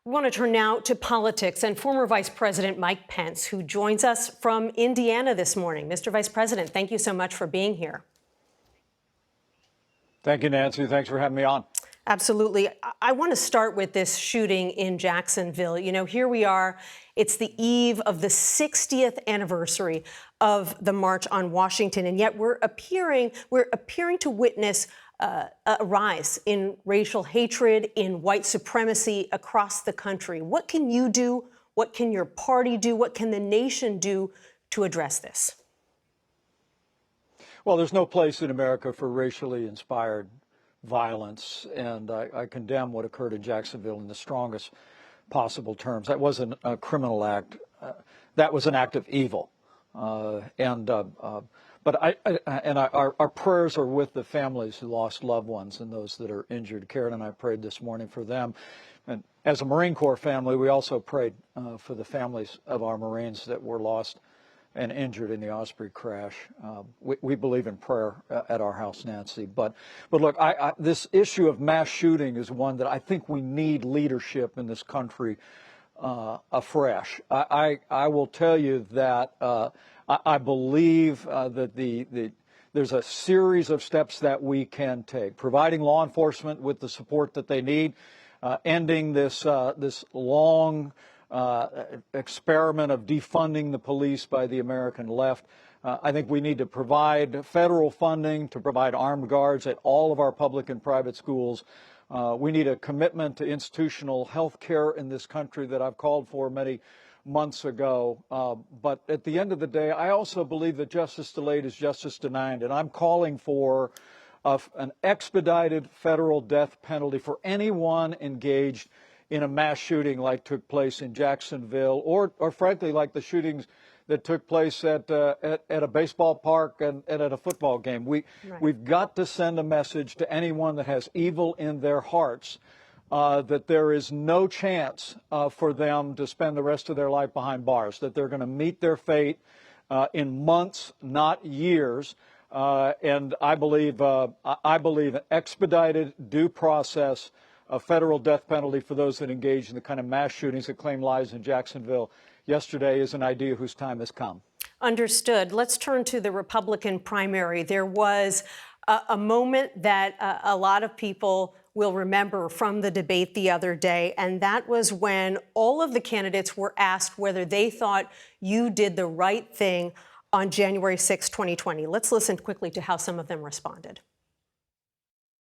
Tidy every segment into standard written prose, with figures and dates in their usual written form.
We want to turn now to politics and former Vice President Mike Pence, who joins us from Indiana this morning. Mr. Vice President, thank you so much for being here. Thank you, Nancy. Thanks for having me on. Absolutely. I want to start with this shooting in Jacksonville. You know, here we are. It's the eve of the 60th anniversary of the March on Washington, and yet we're appearing to witness a rise in racial hatred, in white supremacy across the country. What can you do? What can your party do? What can the nation do to address this? Well, there's no place in America for racially inspired violence, and I condemn what occurred in Jacksonville in the strongest possible terms. That wasn't a criminal act. That was an act of evil. But our prayers are with the families who lost loved ones and those that are injured. Karen and I prayed this morning for them. And as a Marine Corps family, we also prayed for the families of our Marines that were lost and injured in the Osprey crash. We believe in prayer at our house, Nancy. But look, this issue of mass shooting is one that I think we need leadership in this country afresh. I will tell you that I believe that there's a series of steps that we can take, providing law enforcement with the support that they need, ending this long experiment of defunding the police by the American left. I think we need to provide federal funding to provide armed guards at all of our public and private schools. We need a commitment to institutional health care in this country that I've called for many months ago. But at the end of the day, I also believe that justice delayed is justice denied, and I'm calling for an expedited federal death penalty for anyone engaged in a mass shooting like took place in Jacksonville, or frankly, like the shootings that took place at a baseball park and at a football game. We've got to send a message to anyone that has evil in their hearts that there is no chance for them to spend the rest of their life behind bars, that they're going to meet their fate in months, not years. And I believe an expedited due process, a federal death penalty for those that engage in the kind of mass shootings that claim lives in Jacksonville yesterday is an idea whose time has come. Understood. Let's turn to the Republican primary. There was a moment that a lot of people will remember from the debate the other day, and that was when all of the candidates were asked whether they thought you did the right thing on January 6, 2020. Let's listen quickly to how some of them responded.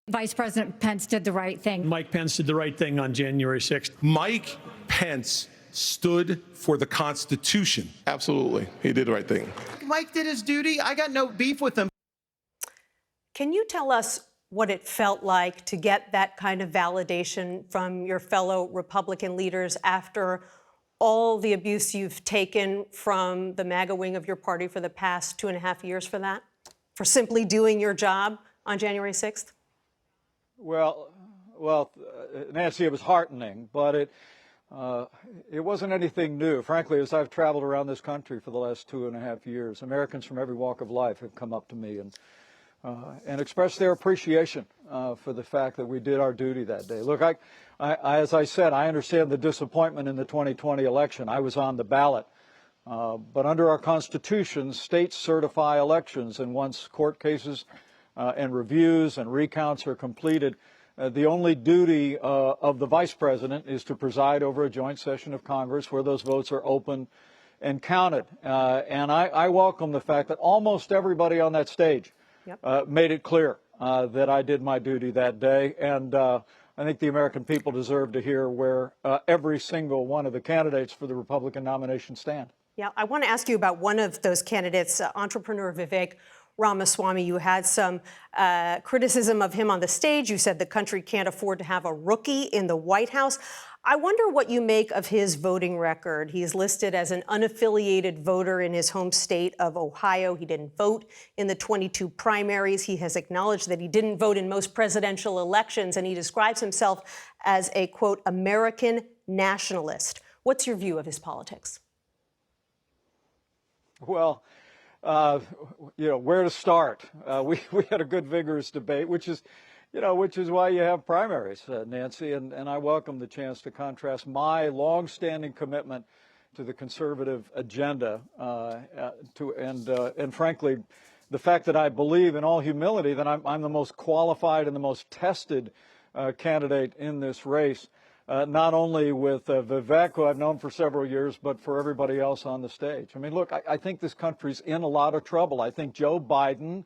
Vice President Pence did the right thing. Mike Pence did the right thing on January 6th. Mike Pence stood for the Constitution. Absolutely. He did the right thing. Mike did his duty. I got no beef with him. Can you tell us what it felt like to get that kind of validation from your fellow Republican leaders after all the abuse you've taken from the MAGA wing of your party for the past 2.5 years for that? For simply doing your job on January 6th? Well, Nancy, it was heartening, but it wasn't anything new. Frankly, as I've traveled around this country for the last 2.5 years, Americans from every walk of life have come up to me and expressed their appreciation for the fact that we did our duty that day. Look, as I said, I understand the disappointment in the 2020 election. I was on the ballot. But under our Constitution, states certify elections, and once court cases and reviews and recounts are completed, the only duty of the Vice President is to preside over a joint session of Congress where those votes are open and counted. And I welcome the fact that almost everybody on that stage made it clear that I did my duty that day. And I think the American people deserve to hear where every single one of the candidates for the Republican nomination stand. Yeah, I want to ask you about one of those candidates, entrepreneur Vivek Ramaswamy. You had some criticism of him on the stage. You said the country can't afford to have a rookie in the White House. I wonder what you make of his voting record. He's listed as an unaffiliated voter in his home state of Ohio. He didn't vote in the 22 primaries. He has acknowledged that he didn't vote in most presidential elections, and he describes himself as a, quote, American nationalist. What's your view of his politics? Well, where to start? We had a good, vigorous debate, which is which is why you have primaries, Nancy, and I welcome the chance to contrast my longstanding commitment to the conservative agenda and frankly, the fact that I believe in all humility that I'm the most qualified and the most tested candidate in this race, not only with Vivek, who I've known for several years, but for everybody else on the stage. I mean, look, I think this country's in a lot of trouble. I think Joe Biden,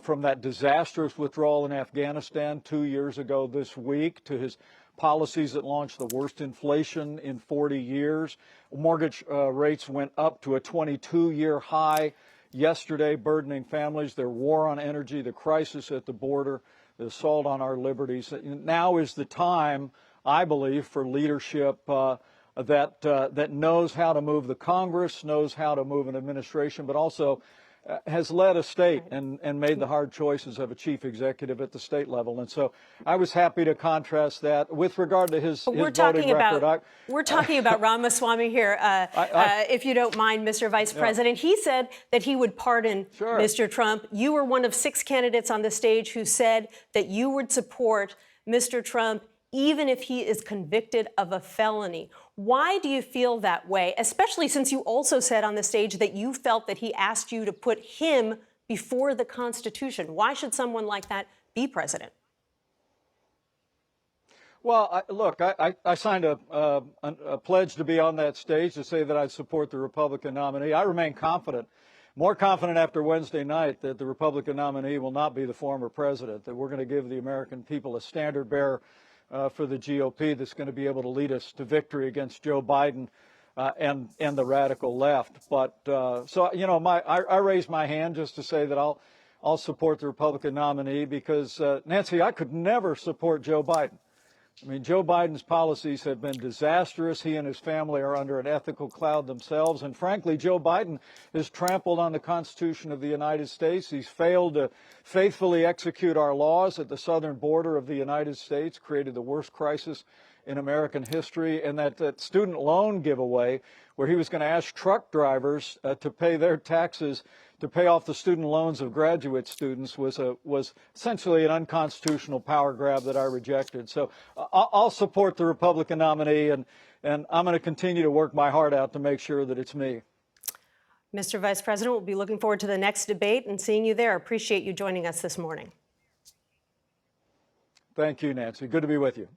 from that disastrous withdrawal in Afghanistan 2 years ago this week to his policies that launched the worst inflation in 40 years. Mortgage rates went up to a 22-year high yesterday, burdening families, their war on energy, the crisis at the border, the assault on our liberties. Now is the time, I believe, for leadership that knows how to move the Congress, knows how to move an administration, but also has led a state and made the hard choices of a chief executive at the state level. And so I was happy to contrast that. With regard to his voting record. We're talking about Ramaswamy here, if you don't mind, Mr. Vice President. He said that he would pardon Mr. Trump. You were one of 6 candidates on the stage who said that you would support Mr. Trump even if he is convicted of a felony. Why do you feel that way, especially since you also said on the stage that you felt that he asked you to put him before the Constitution? Why should someone like that be president? Well, look, I signed a pledge to be on that stage to say that I'd support the Republican nominee. I remain confident, more confident after Wednesday night, that the Republican nominee will not be the former president, that we're going to give the American people a standard bearer for the GOP that's going to be able to lead us to victory against Joe Biden and the radical left. But so, I raised my hand just to say that I'll support the Republican nominee because, Nancy, I could never support Joe Biden. I mean, Joe Biden's policies have been disastrous. He and his family are under an ethical cloud themselves. And frankly, Joe Biden has trampled on the Constitution of the United States. He's failed to faithfully execute our laws at the southern border of the United States, created the worst crisis in American history. And that student loan giveaway, where he was going to ask truck drivers to pay their taxes to pay off the student loans of graduate students, was essentially an unconstitutional power grab that I rejected. So I'll support the Republican nominee, and I'm going to continue to work my heart out to make sure that it's me. Mr. Vice President, we'll be looking forward to the next debate and seeing you there. Appreciate you joining us this morning. Thank you, Nancy. Good to be with you.